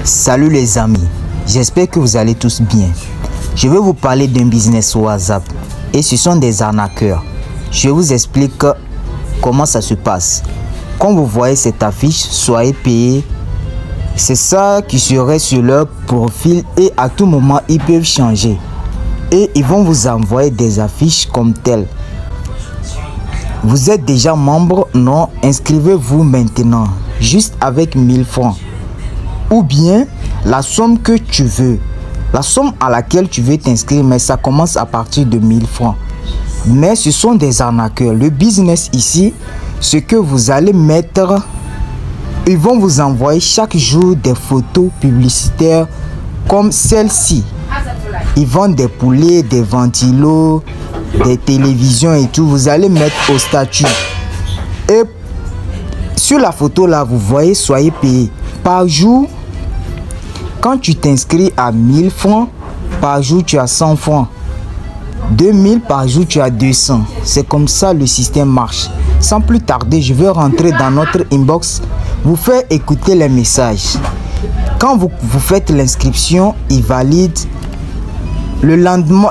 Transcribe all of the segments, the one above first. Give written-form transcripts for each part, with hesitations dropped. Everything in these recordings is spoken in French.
Salut les amis, j'espère que vous allez tous bien. Je vais vous parler d'un business WhatsApp et ce sont des arnaqueurs. Je vous explique comment ça se passe. Quand vous voyez cette affiche, soyez payés. C'est ça qui serait sur leur profil et à tout moment ils peuvent changer. Et ils vont vous envoyer des affiches comme telles. Vous êtes déjà membre? Non, inscrivez-vous maintenant, juste avec 1000 francs. Ou bien la somme que tu veux, la somme à laquelle tu veux t'inscrire, mais ça commence à partir de 1000 francs. Mais ce sont des arnaqueurs. Le business ici, ce que vous allez mettre, ils vont vous envoyer chaque jour des photos publicitaires comme celle-ci. Ils vendent des poulets, des ventilos, des télévisions et tout. Vous allez mettre au statut. Et sur la photo là, vous voyez, soyez payés. Par jour, quand tu t'inscris à 1000 francs, par jour tu as 100 francs. 2000 par jour tu as 200. C'est comme ça le système marche. Sans plus tarder, je vais rentrer dans notre inbox, vous faire écouter les messages. Quand vous faites l'inscription, il valide. Le lendemain,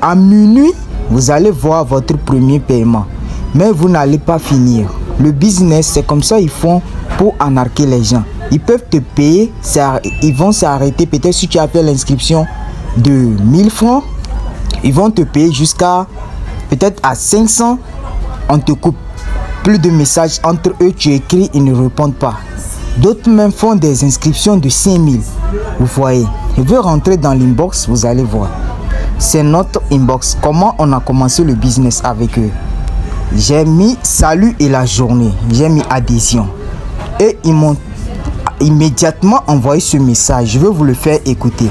à minuit, vous allez voir votre premier paiement. Mais vous n'allez pas finir. Le business, c'est comme ça ils font pour arnaquer les gens. Ils peuvent te payer, ils vont s'arrêter. Peut-être si tu as fait l'inscription de 1000 francs, ils vont te payer jusqu'à peut-être à 500. On te coupe. Plus de messages entre eux, tu écris, ils ne répondent pas. D'autres même font des inscriptions de 5000. Vous voyez, je veux rentrer dans l'inbox, vous allez voir. C'est notre inbox. Comment on a commencé le business avec eux. J'ai mis salut et la journée. J'ai mis adhésion. Et ils m'ont immédiatement envoyé ce message. Je vais vous le faire écouter.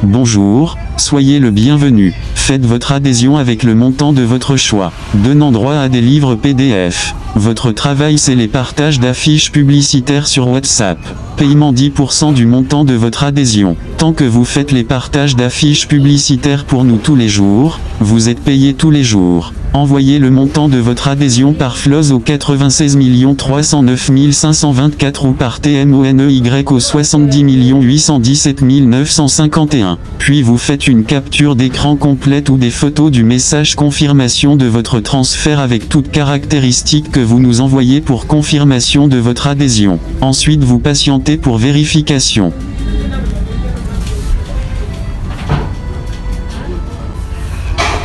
Bonjour, soyez le bienvenu. Faites votre adhésion avec le montant de votre choix, donnant droit à des livres PDF. Votre travail, c'est les partages d'affiches publicitaires sur WhatsApp. Paiement 10% du montant de votre adhésion. Tant que vous faites les partages d'affiches publicitaires pour nous tous les jours, vous êtes payé tous les jours. Envoyez le montant de votre adhésion par Floz au 96 309 524 ou par TMONEY au 70 817 951. Puis vous faites une capture d'écran complète ou des photos du message confirmation de votre transfert avec toutes caractéristiques que vous nous envoyez pour confirmation de votre adhésion. Ensuite vous patientez pour vérification.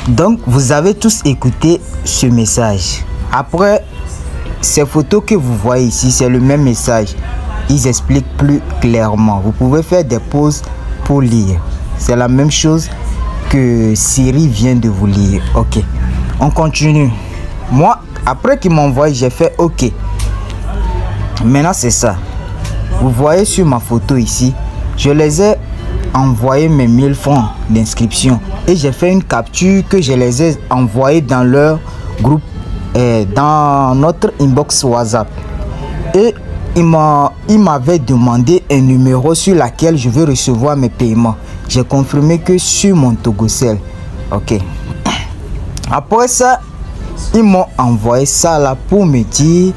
Donc vous avez tous écouté ce message. Après, ces photos que vous voyez ici, c'est le même message. Ils expliquent plus clairement. Vous pouvez faire des pauses pour lire. C'est la même chose que Siri vient de vous lire. Ok, on continue. Moi, après qu'il m'envoie, j'ai fait ok. Maintenant c'est ça. Vous voyez sur ma photo ici, je les ai envoyé mes 1000 francs d'inscription et j'ai fait une capture que je les ai envoyés dans leur groupe, dans notre inbox WhatsApp. Et il m'avait demandé un numéro sur lequel je veux recevoir mes paiements. J'ai confirmé que sur mon Togocel. Ok. Après ça, ils m'ont envoyé ça là pour me dire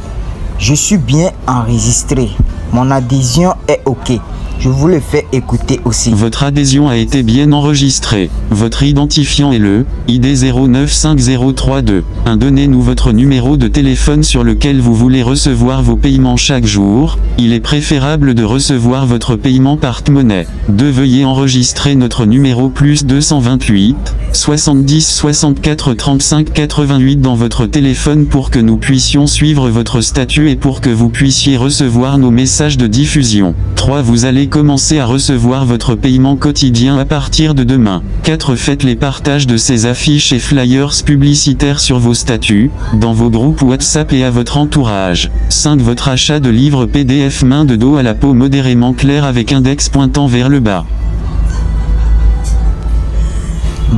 je suis bien enregistré. Mon adhésion est ok. Je vous le fais écouter aussi. Votre adhésion a été bien enregistrée. Votre identifiant est le ID 095032. Donnez-nous votre numéro de téléphone sur lequel vous voulez recevoir vos paiements chaque jour. Il est préférable de recevoir votre paiement par monnaie. 2. Veuillez enregistrer notre numéro plus 228 70 64 35 88 dans votre téléphone pour que nous puissions suivre votre statut et pour que vous puissiez recevoir nos messages de diffusion. 3. Vous allez commencer à recevoir votre paiement quotidien à partir de demain. 4. Faites les partages de ces affiches et flyers publicitaires sur vos statuts, dans vos groupes WhatsApp et à votre entourage. 5. Votre achat de livres PDF main de dos à la peau modérément clair avec index pointant vers le bas.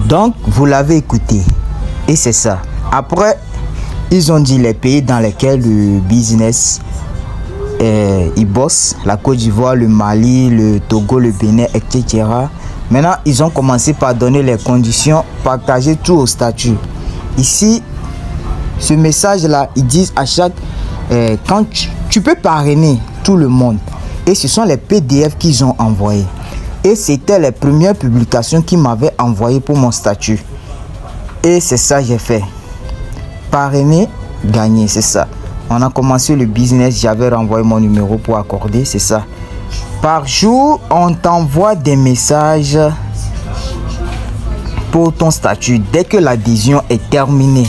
Donc vous l'avez écouté et c'est ça. Après, ils ont dit les pays dans lesquels le business ils bossent, la Côte d'Ivoire, le Mali, le Togo, le Bénin, etc. Maintenant, ils ont commencé par donner les conditions, partager tout au statut. Ici, ce message-là, ils disent à chaque quand tu peux parrainer tout le monde. Et ce sont les PDF qu'ils ont envoyés. Et c'était les premières publications qu'ils m'avaient envoyées pour mon statut. Et c'est ça que j'ai fait. Parrainer, gagner, c'est ça. On a commencé le business, j'avais renvoyé mon numéro pour accorder, c'est ça. Par jour, on t'envoie des messages pour ton statut dès que l'adhésion est terminée.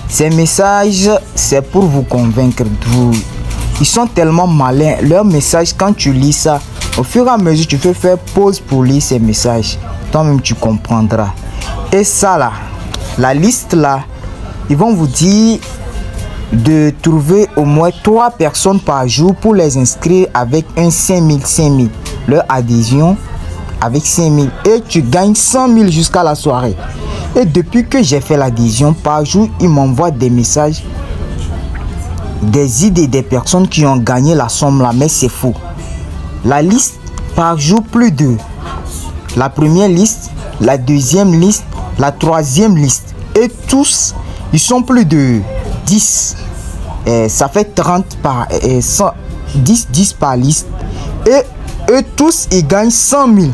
Ces messages, c'est pour vous convaincre. Ils sont tellement malins. Leurs messages, quand tu lis ça, au fur et à mesure, tu peux faire pause pour lire ces messages. Toi-même, tu comprendras. Et ça là, la liste là, ils vont vous dire de trouver au moins 3 personnes par jour pour les inscrire avec un 5000. Leur adhésion avec 5000. Et tu gagnes 100 000 jusqu'à la soirée. Et depuis que j'ai fait l'adhésion, par jour, ils m'envoient des messages, des idées des personnes qui ont gagné la somme là. Mais c'est faux. La liste, par jour, plus de la première liste, la deuxième liste, la troisième liste. Et tous, ils sont plus de 10. Ça fait 30 par 10 par liste. Et eux tous, ils gagnent 100 000.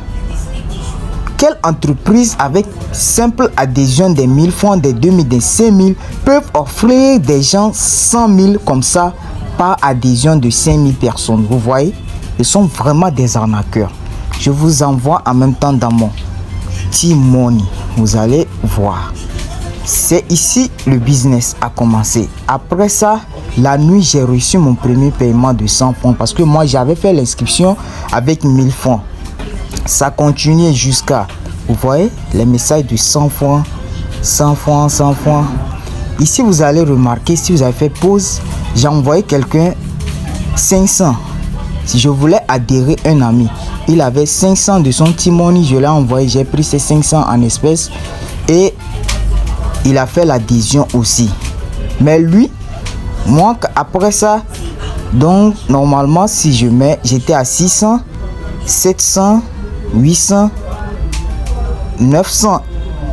Quelle entreprise avec simple adhésion des 1000 francs, des 2000, des 5000 peuvent offrir des gens 100 000 comme ça par adhésion de 5000 personnes? Vous voyez, ils sont vraiment des arnaqueurs. Je vous envoie en même temps dans mon T-Money. Vous allez voir. C'est ici le business a commencé. Après ça, la nuit, j'ai reçu mon premier paiement de 100 francs parce que moi, j'avais fait l'inscription avec 1000 francs. Ça continue jusqu'à, vous voyez, les messages de 100 francs, 100 francs, 100 francs. Ici, vous allez remarquer, si vous avez fait pause, j'ai envoyé quelqu'un 500. Si je voulais adhérer un ami, il avait 500 de son T-Money, je l'ai envoyé, j'ai pris ces 500 en espèces et il a fait l'adhésion aussi. Mais lui, moi, après ça, donc normalement, si je mets, j'étais à 600, 700, 800, 900.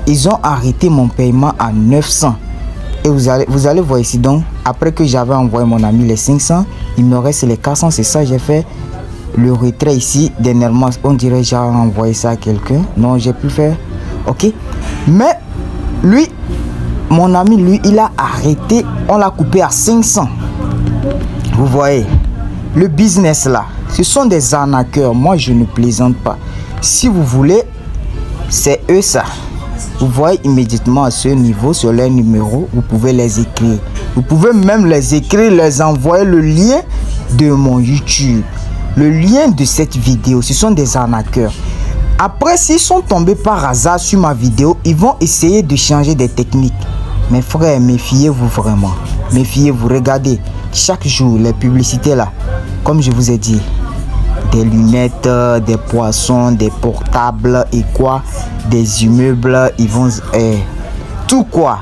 Ils ont arrêté mon paiement à 900. Et vous allez voir ici. Donc, après que j'avais envoyé mon ami les 500, il me reste les 400. C'est ça, j'ai fait le retrait ici. Dernièrement, on dirait que j'ai envoyé ça à quelqu'un. Non, j'ai pu faire. Ok. Mais lui, mon ami, lui, il a arrêté. On l'a coupé à 500. Vous voyez, le business là, ce sont des arnaqueurs. Moi, je ne plaisante pas. Si vous voulez, c'est eux ça. Vous voyez immédiatement à ce niveau, sur leur numéro, vous pouvez les écrire. Vous pouvez même les écrire, les envoyer le lien de mon YouTube. Le lien de cette vidéo, ce sont des arnaqueurs. Après, s'ils sont tombés par hasard sur ma vidéo, ils vont essayer de changer des techniques. Mes frères, méfiez-vous vraiment. Méfiez-vous, regardez. Chaque jour, les publicités là, comme je vous ai dit, des lunettes, des poissons, des portables et quoi, des immeubles, ils vont tout quoi,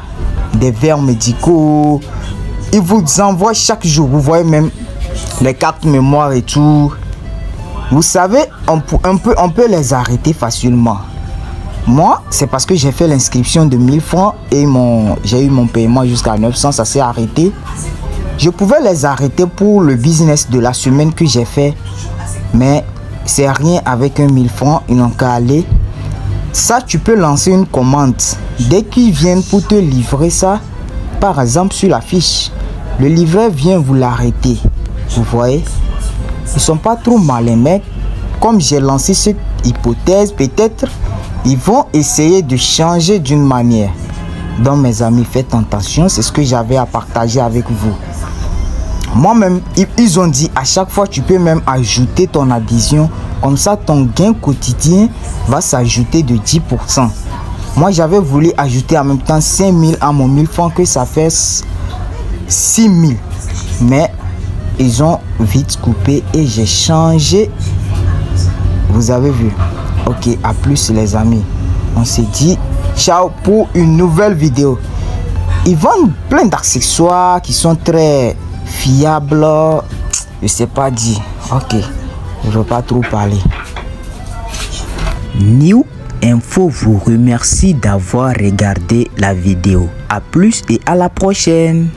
des verres médicaux, ils vous envoient chaque jour. Vous voyez même les cartes mémoire et tout. Vous savez, on peut les arrêter facilement. Moi, c'est parce que j'ai fait l'inscription de 1000 francs et j'ai eu mon paiement jusqu'à 900, ça s'est arrêté. Je pouvais les arrêter pour le business de la semaine que j'ai fait. Mais c'est rien avec 1000 francs, ils n'ont qu'à aller. Ça, tu peux lancer une commande. Dès qu'ils viennent pour te livrer ça, par exemple sur la fiche, le livreur vient vous l'arrêter. Vous voyez, ils sont pas trop malins, mais comme j'ai lancé cette hypothèse, peut-être ils vont essayer de changer d'une manière. Donc mes amis, faites attention, c'est ce que j'avais à partager avec vous. Moi-même, ils ont dit à chaque fois, tu peux même ajouter ton adhésion. Comme ça, ton gain quotidien va s'ajouter de 10%. Moi, j'avais voulu ajouter en même temps 5000 à mon 1000 francs, que ça fait 6000. Mais ils ont vite coupé et j'ai changé. Vous avez vu. Ok, à plus les amis. On s'est dit ciao pour une nouvelle vidéo. Ils vendent plein d'accessoires qui sont très fiable, je sais pas dire. Ok, je veux pas trop parler. New Info vous remercie d'avoir regardé la vidéo. À plus et à la prochaine.